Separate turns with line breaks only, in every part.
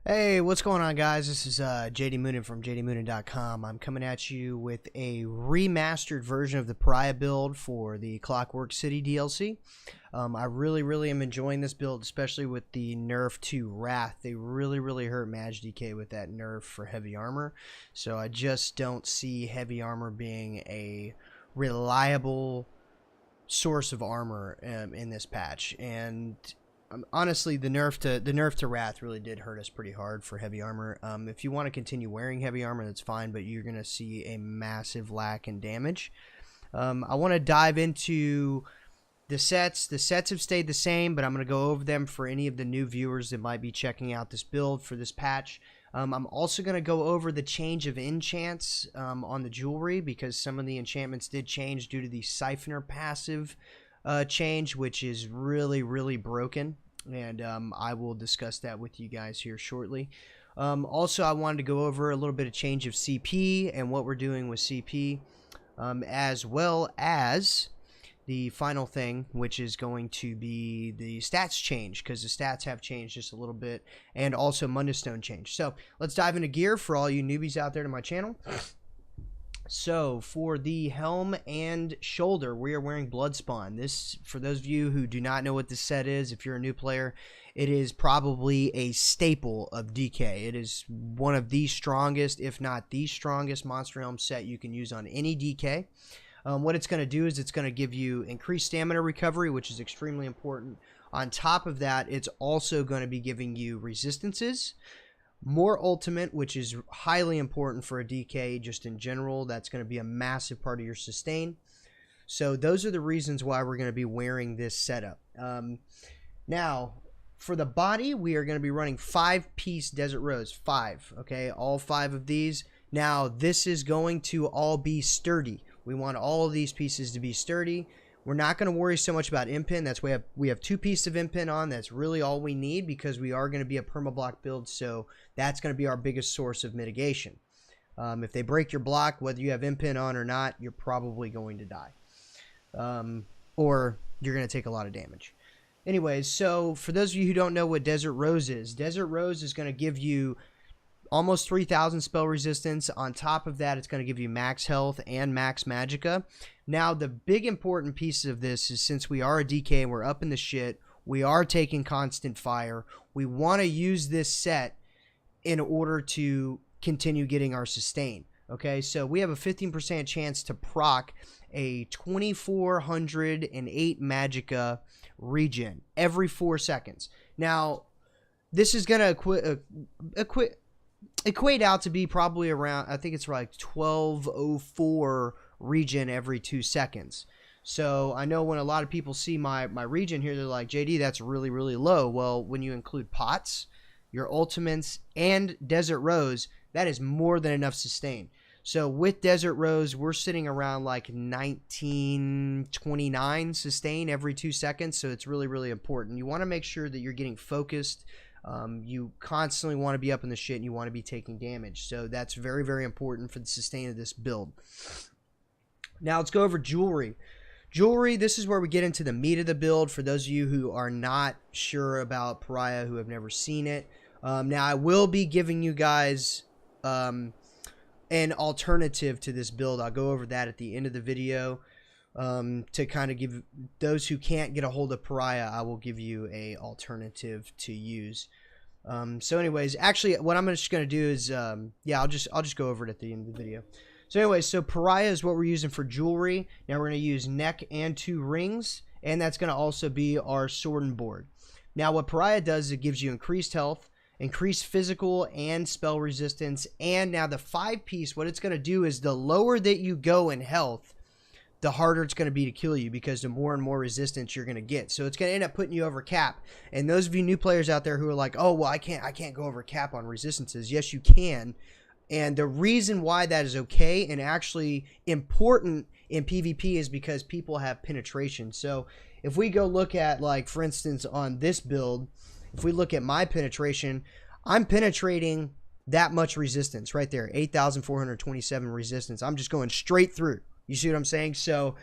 Hey, what's going on, guys? This is JD Moonin from jdmoonin.com. I'm coming at you with a remastered version of the Pariah build for the Clockwork City DLC. I really am enjoying this build, especially with the nerf to Wrath. They really hurt Mag DK with that nerf for heavy armor. So I just don't see heavy armor being a reliable source of armor in this patch. And honestly, the nerf to Wrath really did hurt us pretty hard for heavy armor. If you want to continue wearing heavy armor, that's fine, but you're gonna see a massive lack in damage. I want to dive into the sets. The sets have stayed the same, but I'm gonna go over them for any of the new viewers that might be checking out this build for this patch. I'm also going to go over the change of enchants on the jewelry, because some of the enchantments did change due to the Siphoner passive change, which is really broken, and I will discuss that with you guys here shortly. Also, I wanted to go over a little bit of change of CP and what we're doing with CP, as well as the final thing, which is going to be the stats change, because the stats have changed just a little bit, and also Mundustone change. So let's dive into gear for all you newbies out there to my channel. So for the helm and shoulder, we are wearing Bloodspawn. This, for those of you who do not know what this set is, if you're a new player, it is probably a staple of DK. It is one of the strongest, if not the strongest, monster helm set you can use on any DK. What it's going to do is it's going to give you increased stamina recovery, which is extremely important. On top of that, it's also going to be giving you resistances, more ultimate, which is highly important for a DK just in general. That's going to be a massive part of your sustain. So those are the reasons why we're going to be wearing this setup. Now, for the body, we are going to be running 5-piece Desert Rose. 5, okay? All 5 of these. Now, this is going to all be sturdy. We want all of these pieces to be sturdy. We're not going to worry so much about impin. That's why we have 2 pieces of impin on. That's really all we need, because we are going to be a permablock build, so that's going to be our biggest source of mitigation. If they break your block, whether you have impin on or not, you're probably going to die. Or you're going to take a lot of damage. Anyways, so for those of you who don't know what Desert Rose is going to give you almost 3,000 spell resistance. On top of that, it's going to give you max health and max magicka. Now, the big important piece of this is, since we are a DK and we're up in the shit, we are taking constant fire. We want to use this set in order to continue getting our sustain. Okay, so we have a 15% chance to proc a 2,408 magicka regen every 4 seconds. Now, this is going to equate out to be probably around, I think it's like 1204 regen every 2 seconds. So I know when a lot of people see my regen here, they're like, JD, that's really low. Well, when you include pots, your ultimates, and Desert Rose, that is more than enough sustain. So with Desert Rose, we're sitting around like 1929 sustain every 2 seconds. So it's really important. You want to make sure that you're getting focused. You constantly want to be up in the shit, and you want to be taking damage. So that's very important for the sustain of this build. Now let's go over jewelry. Jewelry, this is where we get into the meat of the build. For those of you who are not sure about Pariah, who have never seen it, now I will be giving you guys an alternative to this build. I'll go over that at the end of the video. To kind of give those who can't get a hold of Pariah, I will give you a alternative to use. So anyways, actually what I'm just going to do is, yeah, I'll just go over it at the end of the video. So anyways, so Pariah is what we're using for jewelry. Now we're going to use neck and 2 rings, and that's going to also be our sword and board. Now what Pariah does is it gives you increased health, increased physical and spell resistance, and now the 5-piece, what it's going to do is the lower that you go in health, the harder it's going to be to kill you, because the more and more resistance you're going to get. So it's going to end up putting you over cap. And those of you new players out there who are like, oh, well, I can't go over cap on resistances. Yes, you can. And the reason why that is okay and actually important in PvP is because people have penetration. So if we go look at, like, for instance, on this build, if we look at my penetration, I'm penetrating that much resistance right there, 8,427 resistance. I'm just going straight through. You see what I'm saying? So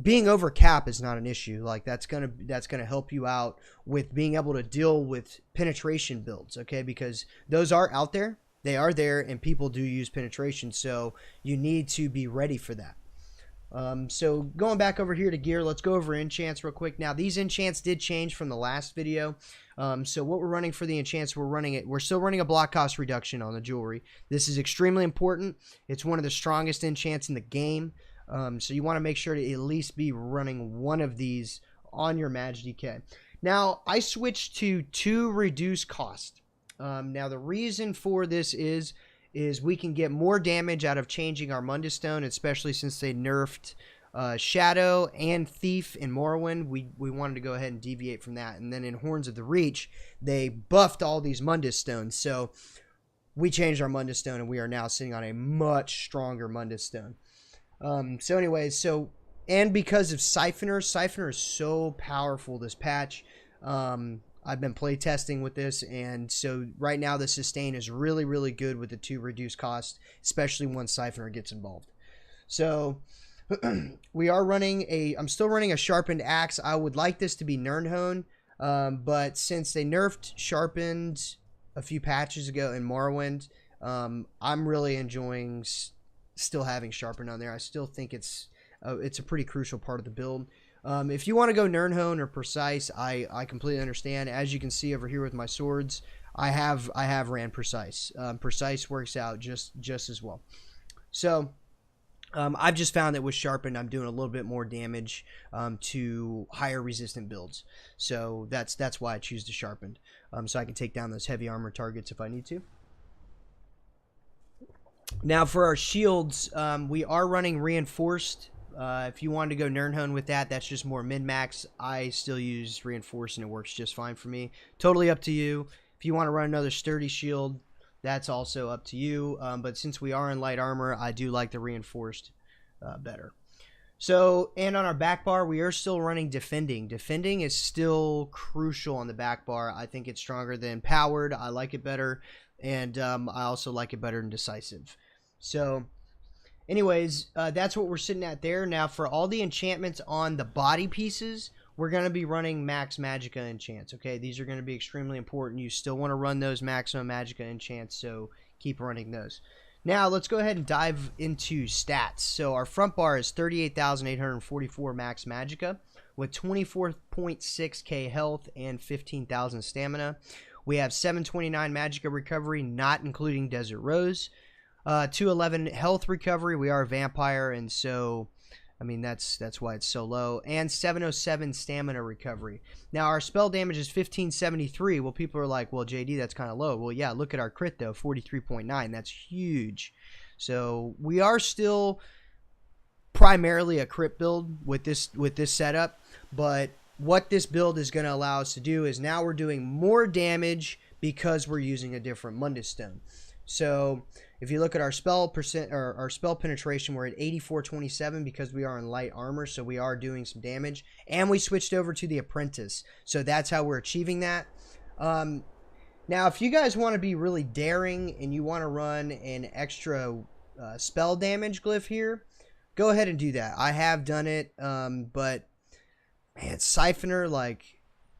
being over cap is not an issue. Like that's gonna help you out with being able to deal with penetration builds, okay? Because those are out there, they are there, and people do use penetration, so you need to be ready for that. So going back over here to gear, let's go over enchants real quick. Now these enchants did change from the last video. So what we're running for the enchants, we're still running a block cost reduction on the jewelry. This is extremely important. It's one of the strongest enchants in the game. So you want to make sure to at least be running one of these on your Mag DK. Now I switched to 2 reduced cost. Now the reason for this is we can get more damage out of changing our Mundus Stone, especially since they nerfed Shadow and Thief in Morrowind. We wanted to go ahead and deviate from that. And then in Horns of the Reach, they buffed all these Mundus Stones. So we changed our Mundus Stone, and we are now sitting on a much stronger Mundus Stone. So anyways, and because of Siphoner is so powerful this patch. I've been play testing with this, and so right now the sustain is really, really good with the 2 reduced cost, especially once Siphoner gets involved. So I'm still running a sharpened axe. I would like this to be Nirnhone, but since they nerfed sharpened a few patches ago in Morrowind, I'm really enjoying still having sharpened on there. I still think it's a pretty crucial part of the build. If you want to go Nirnhone or Precise, I completely understand. As you can see over here with my swords, I have ran Precise. Precise works out just as well. So I've just found that with Sharpened, I'm doing a little bit more damage to higher resistant builds. So that's why I choose the Sharpened. So I can take down those heavy armor targets if I need to. Now for our shields, we are running Reinforced. If you wanted to go Nirnhone with that, that's just more min-max. I still use Reinforced, and it works just fine for me. Totally up to you. If you want to run another Sturdy shield, that's also up to you. But since we are in light armor, I do like the Reinforced better. So, and on our back bar, we are still running Defending. Defending is still crucial on the back bar. I think it's stronger than Powered. I like it better. And I also like it better than Decisive. So anyways, that's what we're sitting at there. Now, for all the enchantments on the body pieces, we're going to be running Max Magicka enchants, okay? These are going to be extremely important. You still want to run those Maximum Magicka enchants, so keep running those. Now, let's go ahead and dive into stats. So, our front bar is 38,844 Max Magicka with 24.6k health and 15,000 stamina. We have 729 Magicka recovery, not including Desert Rose. 211 health recovery. We are a vampire, and so, I mean, that's why it's so low. And 707 stamina recovery. Now, our spell damage is 1573. Well, people are like, well, JD, that's kind of low. Well, yeah, look at our crit, though, 43.9. That's huge. So, we are still primarily a crit build with this setup, but what this build is going to allow us to do is now we're doing more damage because we're using a different Mundus Stone. So if you look at our spell percent or our spell penetration, we're at 8427 because we are in light armor, so we are doing some damage. And we switched over to the Apprentice, so that's how we're achieving that. Now, if you guys want to be really daring and you want to run an extra spell damage glyph here, go ahead and do that. I have done it, but man, Siphoner, like,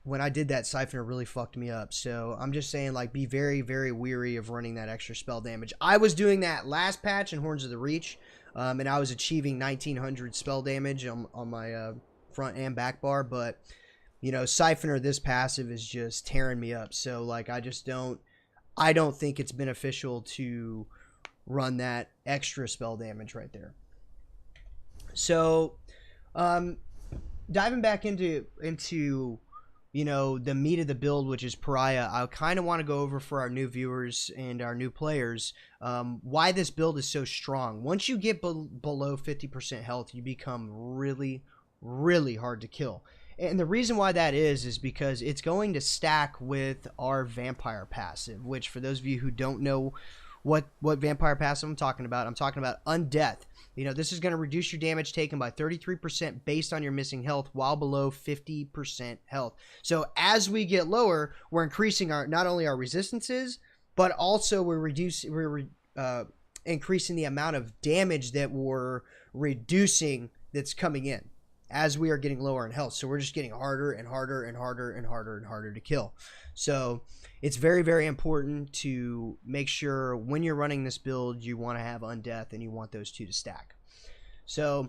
when I did that, Siphoner really fucked me up. So I'm just saying, like, be very, very weary of running that extra spell damage. I was doing that last patch in Horns of the Reach, and I was achieving 1900 spell damage on my front and back bar. But, you know, Siphoner, this passive is just tearing me up. So, like, I don't think it's beneficial to run that extra spell damage right there. So, diving back into you know, the meat of the build, which is Pariah, I kind of want to go over for our new viewers and our new players why this build is so strong. Once you get below 50% health, you become really, really hard to kill. And the reason why that is because it's going to stack with our vampire passive, which for those of you who don't know what vampire passive I'm talking about Undeath. You know, this is going to reduce your damage taken by 33% based on your missing health while below 50% health. So as we get lower, we're increasing not only our resistances, but also we're increasing the amount of damage that we're reducing that's coming in. as we are getting lower in health. So we're just getting harder and harder and harder and harder and harder to kill. So it's very, very important to make sure when you're running this build, you want to have Undeath and you want those two to stack. So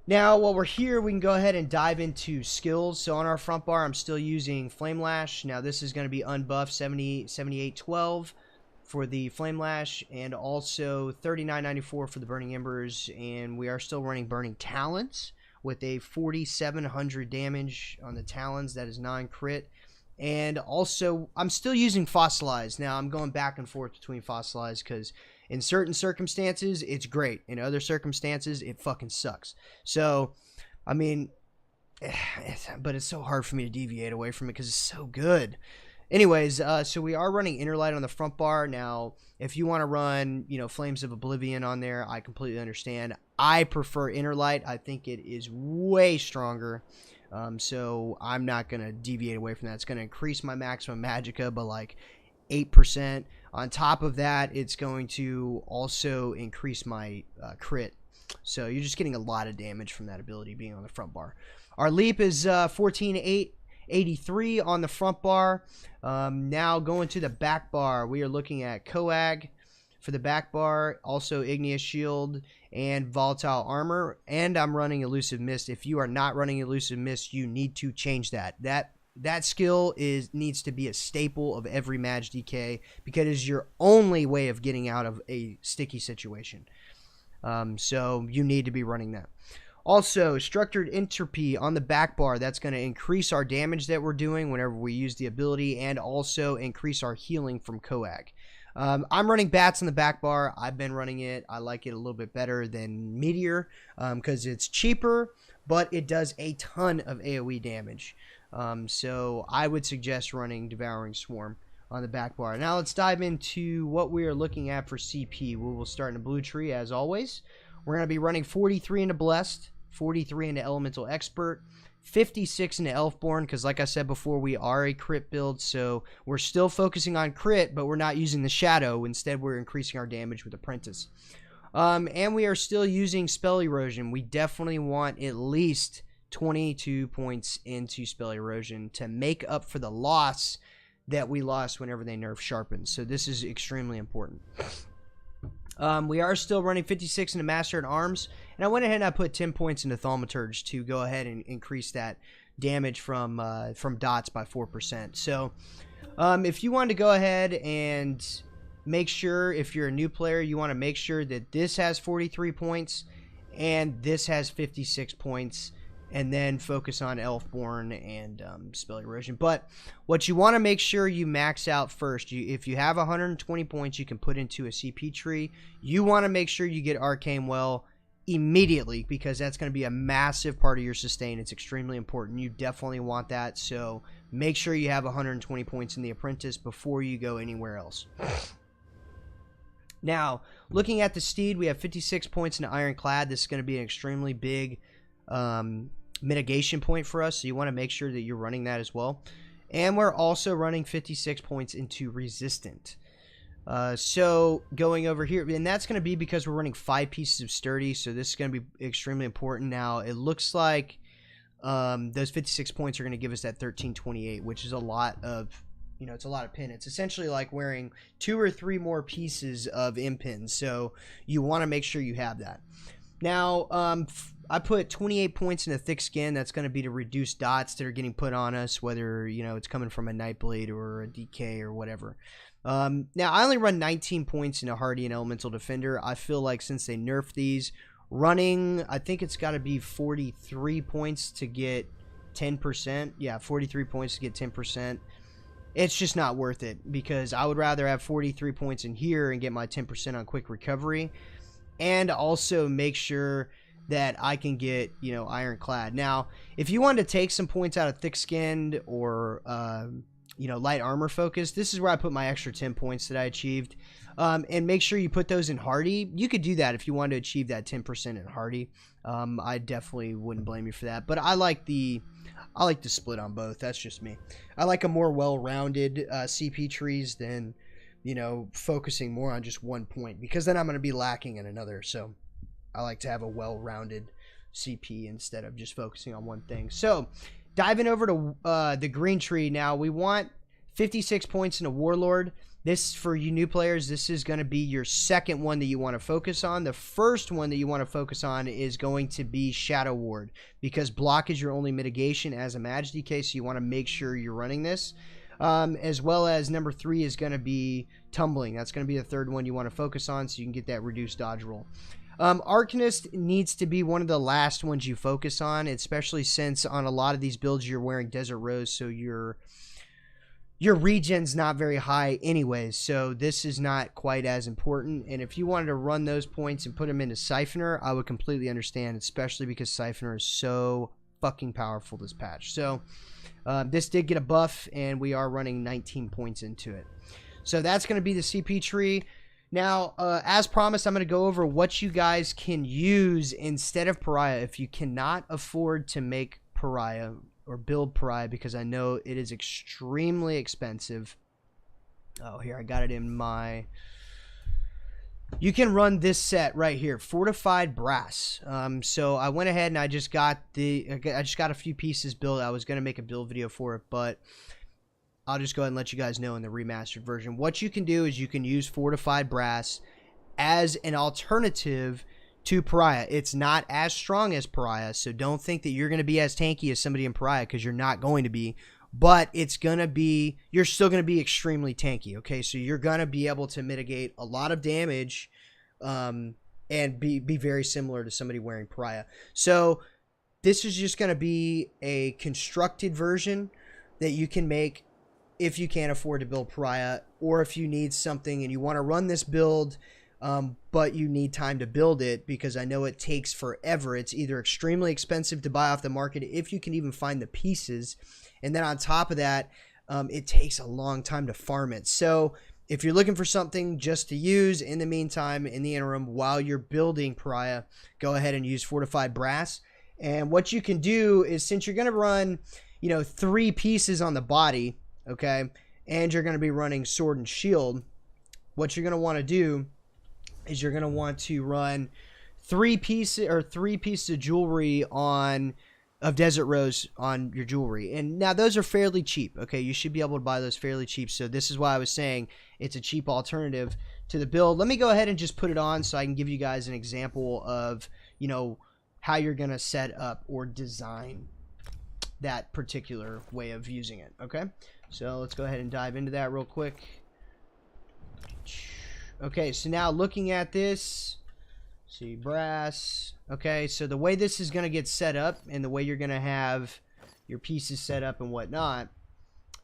now while we're here, we can go ahead and dive into skills. So on our front bar, I'm still using Flame Lash. Now this is going to be unbuffed 7812 for the Flame Lash, and also 3994 for the Burning Embers, and we are still running Burning Talons with a 4700 damage on the Talons. That is non-crit. And also, I'm still using Fossilize. Now, I'm going back and forth between Fossilize because in certain circumstances, it's great. In other circumstances, it fucking sucks. So, I mean, but it's so hard for me to deviate away from it because it's so good. Anyways, so we are running Inner Light on the front bar. Now, if you want to run, Flames of Oblivion on there, I completely understand. I prefer Inner Light. I think it is way stronger. So I'm not going to deviate away from that. It's going to increase my maximum magicka by like 8%. On top of that, it's going to also increase my crit. So you're just getting a lot of damage from that ability being on the front bar. Our leap is 14,883 on the front bar. Now going to the back bar, we are looking at Coag for the back bar, also Igneous Shield and Volatile Armor, and I'm running Elusive Mist. If you are not running Elusive Mist, you need to change that. That skill needs to be a staple of every Mage DK because it is your only way of getting out of a sticky situation. So you need to be running that. Also, Structured Entropy on the back bar. That's going to increase our damage that we're doing whenever we use the ability, and also increase our healing from Coag. I'm running Bats on the back bar. I've been running it. I like it a little bit better than Meteor because it's cheaper, but it does a ton of AoE damage. So I would suggest running Devouring Swarm on the back bar. Now let's dive into what we are looking at for CP. We will start in the blue tree as always. We're going to be running 43 into Blessed, 43 into Elemental Expert, 56 into Elfborn, because like I said before, we are a crit build, so we're still focusing on crit, but we're not using the Shadow. Instead, we're increasing our damage with Apprentice. And we are still using Spell Erosion. We definitely want at least 22 points into Spell Erosion to make up for the loss that we lost whenever they nerfed Sharpen. So this is extremely important. We are still running 56 into Master at Arms, and I went ahead and I put 10 points into Thaumaturge to go ahead and increase that damage from dots by 4%. So if you want to go ahead and make sure, if you're a new player, you want to make sure that this has 43 points and this has 56 points, and then focus on Elfborn and Spell Erosion. But what you want to make sure you max out first, if you have 120 points you can put into a CP tree, you want to make sure you get Arcane Well immediately, because that's going to be a massive part of your sustain. It's extremely important. You definitely want that, so make sure you have 120 points in the Apprentice before you go anywhere else. Now, looking at the Steed, we have 56 points into Ironclad. This is going to be an extremely big mitigation point for us, so you want to make sure that you're running that as well. And we're also running 56 points into Resistant. So going over here, and that's going to be because we're running 5 pieces of Sturdy, so this is going to be extremely important. Now it looks like those 56 points are going to give us that 1328, which is a lot of, it's a lot of pin. It's essentially like wearing 2 or 3 more pieces of impins, so you want to make sure you have that. Now, I put 28 points into Thick Skin. That's going to be to reduce dots that are getting put on us, whether, it's coming from a Nightblade or a DK or whatever. Now, I only run 19 points into Hardy and Elemental Defender. I feel like since they nerfed these, running, I think it's got to be 43 points to get 10%. Yeah, 43 points to get 10%. It's just not worth it, because I would rather have 43 points in here and get my 10% on Quick Recovery, and also make sure that I can get, Ironclad. Now, if you want to take some points out of Thick Skinned or, Light Armor Focus, this is where I put my extra 10 points that I achieved. And make sure you put those in Hardy. You could do that if you want to achieve that 10% in Hardy. I definitely wouldn't blame you for that. But I like the split on both. That's just me. I like a more well-rounded CP trees than, focusing more on just one point, because then I'm going to be lacking in another. So I like to have a well-rounded CP instead of just focusing on one thing. So diving over to the green tree now, we want 56 points in a Warlord. This, for you new players, this is going to be your second one that you want to focus on. The first one that you want to focus on is going to be Shadow Ward, because block is your only mitigation as a Maj DK, so you want to make sure you're running this. As well as number 3 is going to be Tumbling. That's going to be the third one you want to focus on, so you can get that reduced dodge roll. Arcanist needs to be one of the last ones you focus on, especially since on a lot of these builds you're wearing Desert Rose, so your regen's not very high anyways, so this is not quite as important. And if you wanted to run those points and put them into Siphoner, I would completely understand, especially because Siphoner is so fucking powerful this patch. So this did get a buff, and we are running 19 points into it. So that's going to be the CP tree. Now, as promised, I'm going to go over what you guys can use instead of Pariah if you cannot afford to make Pariah or build Pariah, because I know it is extremely expensive. Oh, here, I got it in my... You can run this set right here, Fortified Brass. So I went ahead and I just got a few pieces built. I was going to make a build video for it, but I'll just go ahead and let you guys know in the remastered version. What you can do is you can use Fortified Brass as an alternative to Pariah. It's not as strong as Pariah, so don't think that you're going to be as tanky as somebody in Pariah, because you're not going to be. But it's going to be, you're still going to be extremely tanky, okay? So you're going to be able to mitigate a lot of damage and be very similar to somebody wearing Pariah. So this is just going to be a constructed version that you can make if you can't afford to build Pariah, or if you need something and you want to run this build, but you need time to build it, because I know it takes forever. It's either extremely expensive to buy off the market if you can even find the pieces, and then on top of that, it takes a long time to farm it. So if you're looking for something just to use in the meantime, in the interim, while you're building Pariah, go ahead and use Fortified Brass. And what you can do is, since you're going to run, 3 pieces on the body, okay, and you're going to be running Sword and Shield, what you're going to want to do is you're going to want to run 3 pieces of jewelry of Desert Rose on your jewelry. And now those are fairly cheap, okay? You should be able to buy those fairly cheap. So this is why I was saying it's a cheap alternative to the build. Let me go ahead and just put it on so I can give you guys an example of, how you're going to set up or design that particular way of using it, okay? So let's go ahead and dive into that real quick. Okay, so now looking at this, see, brass. Okay, so the way this is going to get set up and the way you're going to have your pieces set up and whatnot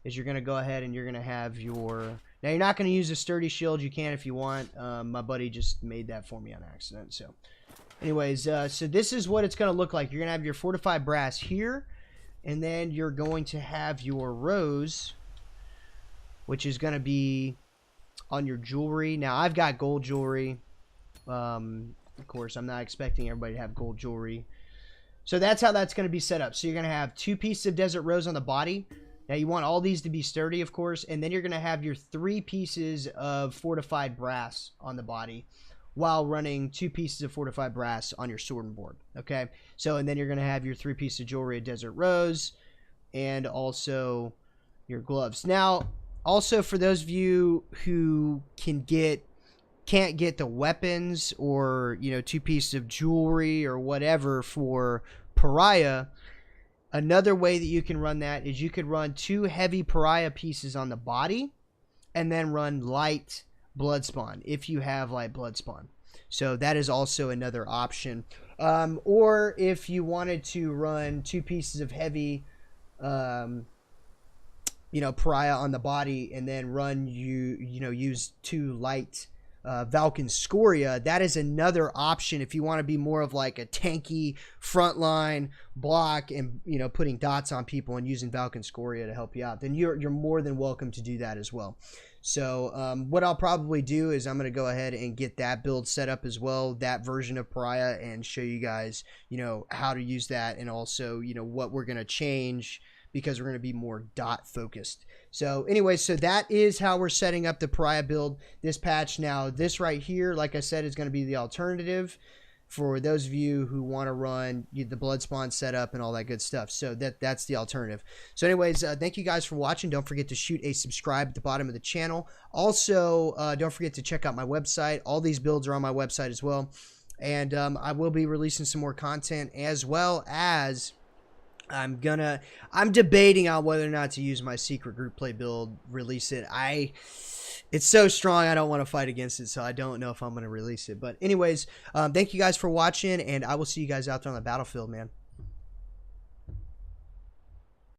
is you're going to go ahead and you're going to have your... Now, you're not going to use a sturdy shield. You can if you want. My buddy just made that for me on accident. So, anyways, so this is what it's going to look like. You're going to have your Fortified Brass here, and then you're going to have your rose, which is going to be on your jewelry. Now, I've got gold jewelry. Of course, I'm not expecting everybody to have gold jewelry. So that's how that's going to be set up. So you're going to have 2 pieces of Desert Rose on the body. Now, you want all these to be sturdy, of course. And then you're going to have your 3 pieces of Fortified Brass on the body, while running 2 pieces of Fortified Brass on your sword and board. Okay? So, and then you're going to have your 3 pieces of jewelry of Desert Rose, and also your gloves. Now, also for those of you who can't get the weapons or 2 pieces of jewelry or whatever for Pariah, another way that you can run that is you could run 2 heavy Pariah pieces on the body and then run light blood spawn if you have light blood spawn. So that is also another option. Or if you wanted to run 2 pieces of heavy Pariah on the body and then run use 2 light Valken Scoria, that is another option if you want to be more of like a tanky frontline block and putting dots on people and using Valken Scoria to help you out. Then you're more than welcome to do that as well. So what I'll probably do is I'm going to go ahead and get that build set up as well, that version of Pariah, and show you guys how to use that, and also what we're going to change, because we're going to be more dot focused. So anyway, so that is how we're setting up the Pariah build this patch. Now this right here, like I said, is going to be the alternative. for those of you who want to run the blood spawn setup and all that good stuff. So that's the alternative. So anyways, thank you guys for watching. Don't forget to shoot a subscribe at the bottom of the channel. Also, don't forget to check out my website. All these builds are on my website as well. And I will be releasing some more content, as well as I'm debating on whether or not to use my secret group play build, release it. It's so strong, I don't want to fight against it, so I don't know if I'm going to release it. But anyways, thank you guys for watching, and I will see you guys out there on the battlefield, man.